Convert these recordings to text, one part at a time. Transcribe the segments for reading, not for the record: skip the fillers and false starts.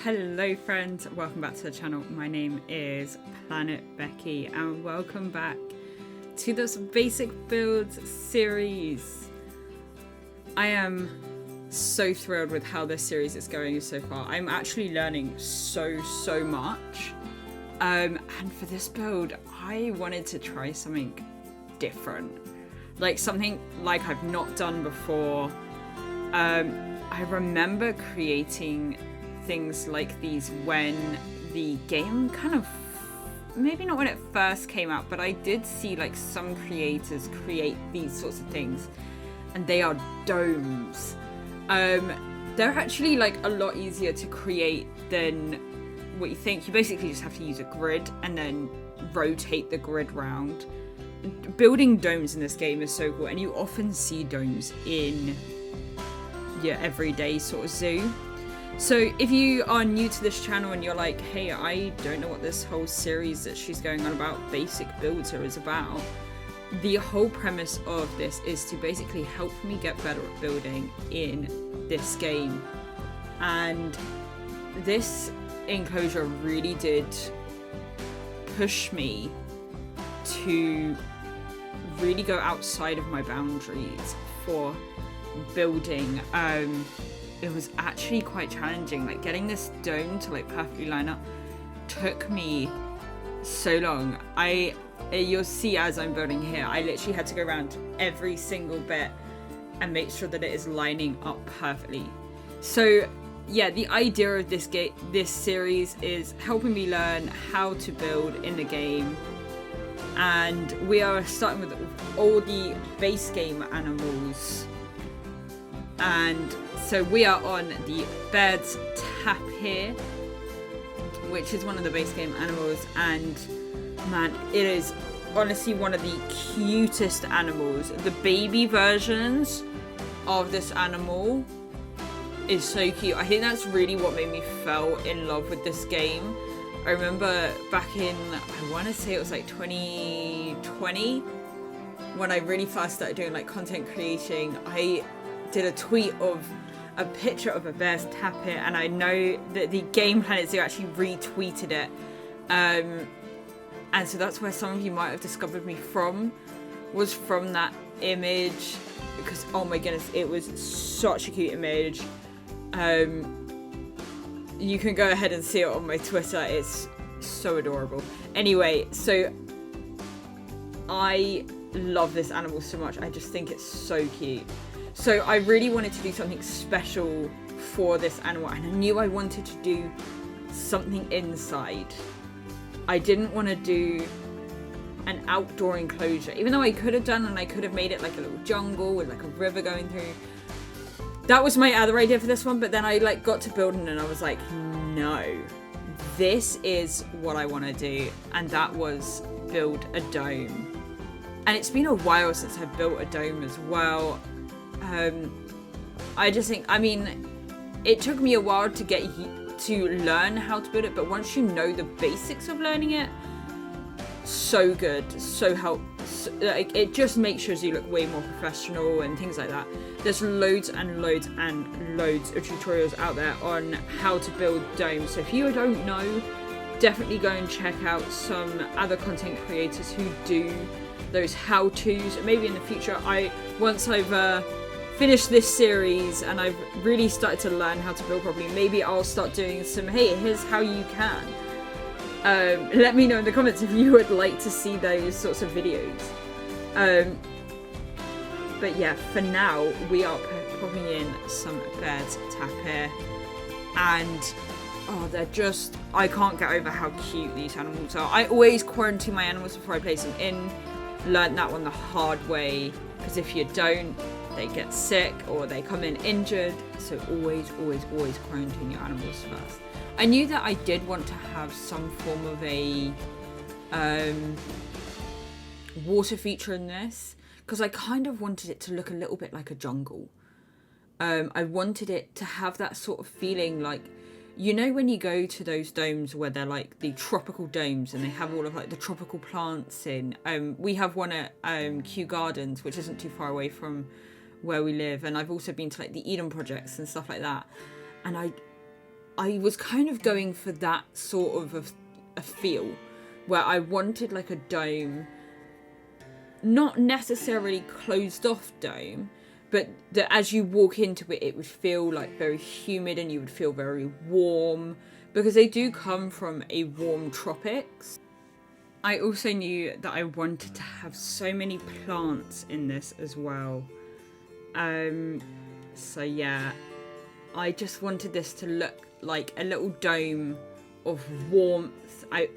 Hello friends, welcome back to the channel. My name is Planet Becky and welcome back to this basic builds series. I am so thrilled with how this series is going so far. I'm actually learning so much. And for this build, I wanted to try something different. Like something like I've not done before. I remember creating things like these when the game kind of, maybe not when it first came out, but I did see like some creators create these sorts of things, and they are domes. They're actually like a lot easier to create than what you think. You basically just have to use a grid and then rotate the grid round. Building domes in this game is so cool, and you often see domes in your everyday sort of zoo. So if you are new to this channel and you're like, hey, I don't know what this whole series that she's going on about basic builder is about, the whole premise of this is to basically help me get better at building in this game. And this enclosure really did push me to really go outside of my boundaries for building. It was actually quite challenging. Like getting this dome to like perfectly line up took me so long. You'll see as I'm building here, I literally had to go around every single bit and make sure that it is lining up perfectly. So yeah, the idea of this series is helping me learn how to build in the game. And we are starting with all the base game animals. And so we are on the Baird's Tapir, which is one of the base game animals, and man, it is honestly one of the cutest animals. The baby versions of this animal is so cute. I think that's really what made me fall in love with this game. I remember back in, I want to say it was like 2020, when I really first started doing like content creating. I did a tweet of a picture of a Baird's Tapir, and I know that the Game Planet Zoo actually retweeted it. And so that's where some of you might have discovered me from, was from that image, because oh my goodness, it was such a cute image. You can go ahead and see it on my Twitter. It's so adorable. Anyway, so I love this animal so much. I just think it's so cute. So I really wanted to do something special for this animal, and I knew I wanted to do something inside. I didn't want to do an outdoor enclosure, even though I could have done, and I could have made it like a little jungle with like a river going through. That was my other idea for this one, but then I like got to building and I was like, no, this is what I want to do, and that was build a dome. And it's been a while since I've built a dome as well. I just think, I mean, it took me a while to get to learn how to build it, but once you know the basics of learning it, so good, like it just makes sure you look way more professional and things like that. There's loads and loads and loads of tutorials out there on how to build domes, so if you don't know, definitely go and check out some other content creators who do those how-tos. Maybe in the future, once I've finished this series and I've really started to learn how to build properly, maybe I'll start doing some, hey, here's how you can. Let me know in the comments if you would like to see those sorts of videos. But yeah, for now, we are popping in some Baird's Tapir, and oh, they're just, I can't get over how cute these animals are. I always quarantine my animals before I place them in. Learned that one the hard way, because if you don't, they get sick or they come in injured. So always quarantine your animals first. I knew that I did want to have some form of a water feature in this, because I kind of wanted it to look a little bit like a jungle. I wanted it to have that sort of feeling like, you know, when you go to those domes where they're like the tropical domes and they have all of like the tropical plants in. We have one at Kew Gardens, which isn't too far away from where we live, and I've also been to like the Eden projects and stuff like that. And I was kind of going for that sort of a feel where I wanted like a dome, not necessarily closed off dome, but that as you walk into it, it would feel like very humid and you would feel very warm, because they do come from a warm tropics. I also knew that I wanted to have so many plants in this as well. So yeah, I just wanted this to look like a little dome of warmth. I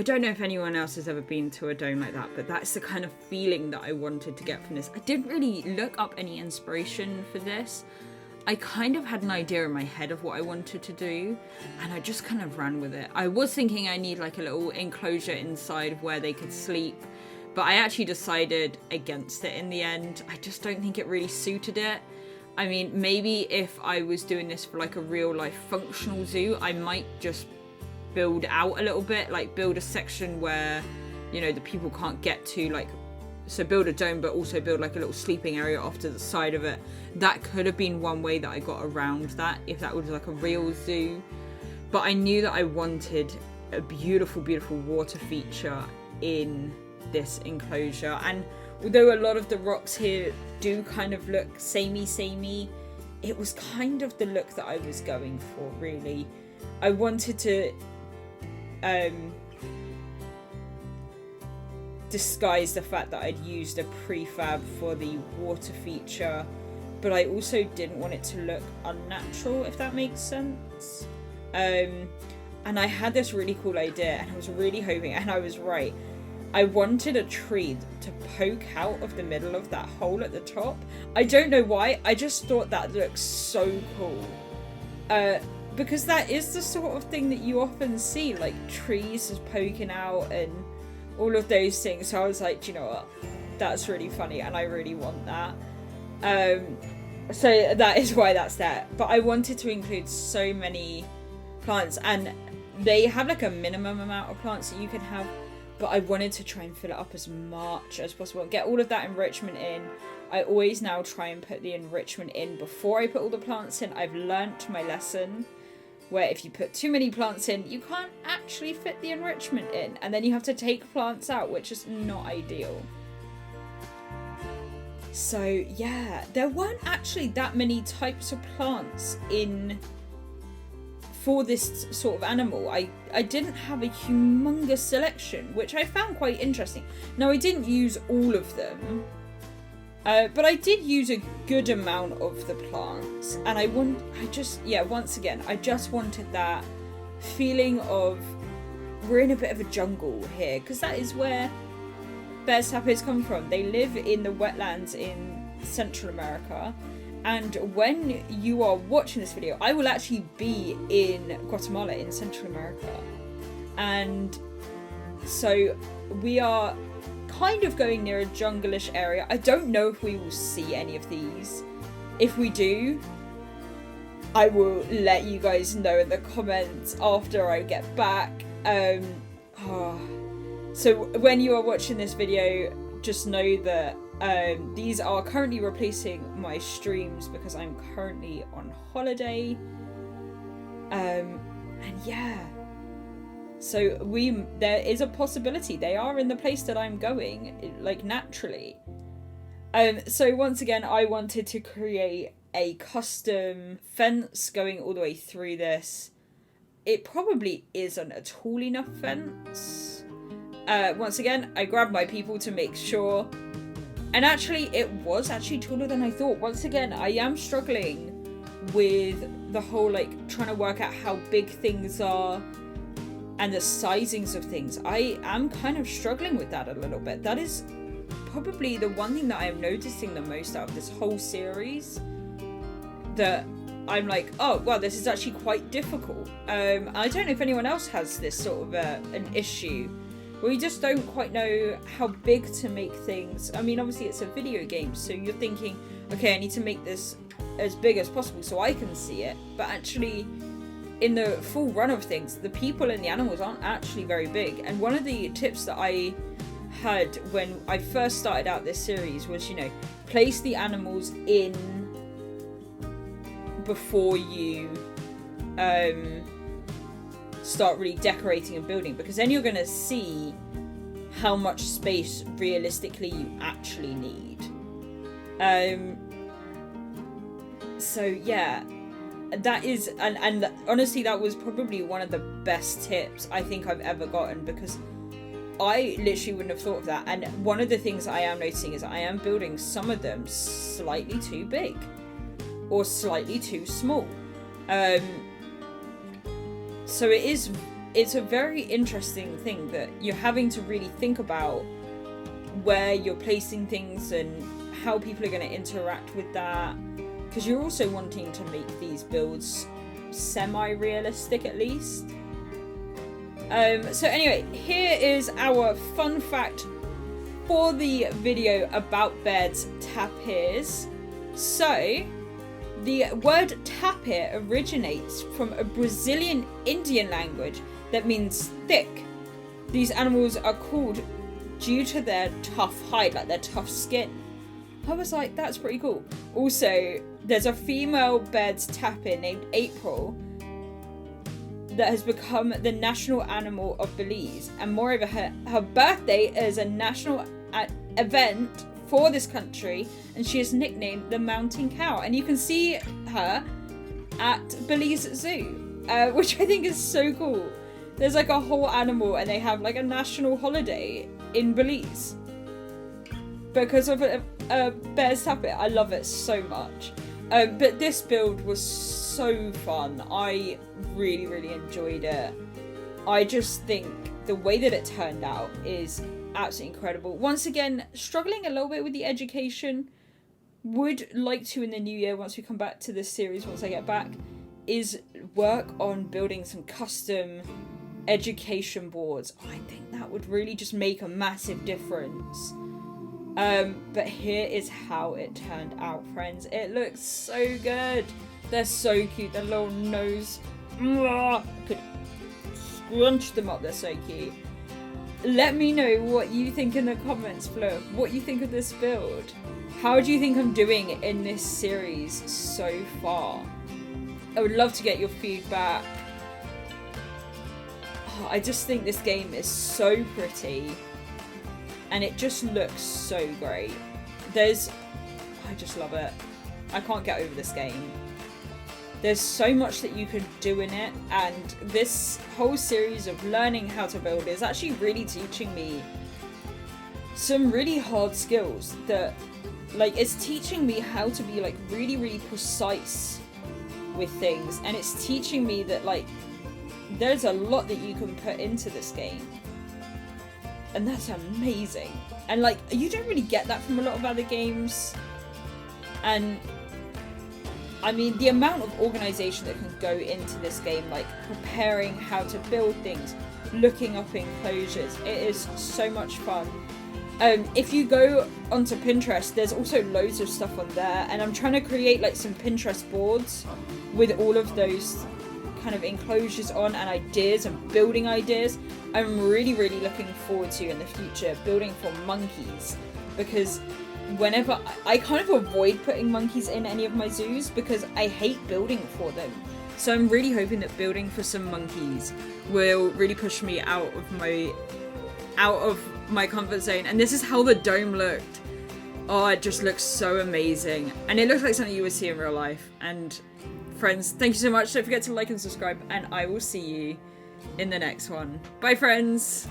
don't know if anyone else has ever been to a dome like that, but that's the kind of feeling that I wanted to get from this. I didn't really look up any inspiration for this. I kind of had an idea in my head of what I wanted to do, and I just kind of ran with it. I was thinking I need like a little enclosure inside where they could sleep, but I actually decided against it in the end. I just don't think it really suited it. I mean, maybe if I was doing this for like a real life functional zoo, I might just build out a little bit, like build a section where, you know, the people can't get to, like, so build a dome but also build like a little sleeping area off to the side of it. That could have been one way that I got around that, if that was like a real zoo. But I knew that I wanted a beautiful, beautiful water feature in this enclosure, and although a lot of the rocks here do kind of look samey, it was kind of the look that I was going for, really. I wanted to disguise the fact that I'd used a prefab for the water feature, but I also didn't want it to look unnatural, if that makes sense. And I had this really cool idea, and I was really hoping, and I was right. I wanted a tree to poke out of the middle of that hole at the top. I don't know why, I just thought that looked so cool. Because that is the sort of thing that you often see, like trees just poking out and all of those things. So I was like, do you know what? That's really funny, and I really want that. So that is why that's there. But I wanted to include so many plants, and they have like a minimum amount of plants that you can have, but I wanted to try and fill it up as much as possible and get all of that enrichment in. I always now try and put the enrichment in before I put all the plants in. I've learnt my lesson, where if you put too many plants in, you can't actually fit the enrichment in, and then you have to take plants out, which is not ideal. So yeah, there weren't actually that many types of plants in for this sort of animal. I didn't have a humongous selection, which I found quite interesting. Now, I didn't use all of them, but I did use a good amount of the plants, and once again, I just wanted that feeling of we're in a bit of a jungle here, because that is where Baird's tapirs come from. They live in the wetlands in Central America, and when you are watching this video, I will actually be in Guatemala in Central America, and so we are kind of going near a jungle-ish area. I don't know if we will see any of these. If we do, I will let you guys know in the comments after I get back. So when you are watching this video, just know that these are currently replacing my streams because I'm currently on holiday. And yeah, so there is a possibility they are in the place that I'm going, like, naturally. So once again, I wanted to create a custom fence going all the way through this. It probably isn't a tall enough fence. Once again, I grabbed my people to make sure. And actually, it was actually taller than I thought. Once again, I am struggling with the whole, like, trying to work out how big things are and the sizings of things. I am kind of struggling with that a little bit. That is probably the one thing that I am noticing the most out of this whole series. That I'm like, oh, well, this is actually quite difficult. I don't know if anyone else has this sort of an issue. We just don't quite know how big to make things. I mean, obviously it's a video game, so you're thinking, okay, I need to make this as big as possible so I can see it. But actually, in the full run of things, the people and the animals aren't actually very big. And one of the tips that I had when I first started out this series was, you know, place the animals in before you start really decorating and building, because then you're going to see how much space realistically you actually need. So yeah, that is, and honestly that was probably one of the best tips I think I've ever gotten, because I literally wouldn't have thought of that. And one of the things I am noticing is I am building some of them slightly too big or slightly too small. So it's a very interesting thing that you're having to really think about where you're placing things and how people are going to interact with that, because you're also wanting to make these builds semi-realistic at least. So anyway, here is our fun fact for the video about Baird's tapirs. So, the word tapir originates from a Brazilian Indian language that means thick. These animals are called due to their tough hide, like their tough skin. I was like, that's pretty cool. Also, there's a female Baird's tapir named April that has become the national animal of Belize, and moreover her birthday is a national event for this country, and she is nicknamed the Mountain Cow, and you can see her at Belize Zoo, which I think is so cool. There's like a whole animal and they have like a national holiday in Belize because of a Baird's tapir. I love it so much. But this build was so fun. I really, really enjoyed it. I just think the way that it turned out is absolutely incredible. Once again, struggling a little bit with the education. Would like to in the new year, once we come back to this series, once I get back, is work on building some custom education boards. I think that would really just make a massive difference. But here is how it turned out, friends. It looks so good. They're so cute. Their little nose. I could scrunch them up. They're so cute. Let me know what you think in the comments below. What you think of this build. How do you think I'm doing in this series so far? I would love to get your feedback. Oh, I just think this game is so pretty. And it just looks so great. I just love it. I can't get over this game. There's so much that you can do in it, and this whole series of learning how to build is actually really teaching me some really hard skills that, like, it's teaching me how to be, like, really, really precise with things, and it's teaching me that, like, there's a lot that you can put into this game. And that's amazing. And like, you don't really get that from a lot of other games. And I mean, the amount of organization that can go into this game, like preparing how to build things, looking up enclosures, it is so much fun. If you go onto Pinterest, there's also loads of stuff on there, and I'm trying to create like some Pinterest boards with all of those kind of enclosures on and ideas and building ideas. I'm really, really looking forward to in the future building for monkeys, because whenever I kind of avoid putting monkeys in any of my zoos because I hate building for them. So I'm really hoping that building for some monkeys will really push me out of my comfort zone. And this is how the dome looked. Oh, it just looks so amazing. And it looks like something you would see in real life. And friends, thank you so much. Don't forget to like and subscribe, and I will see you in the next one. Bye, friends.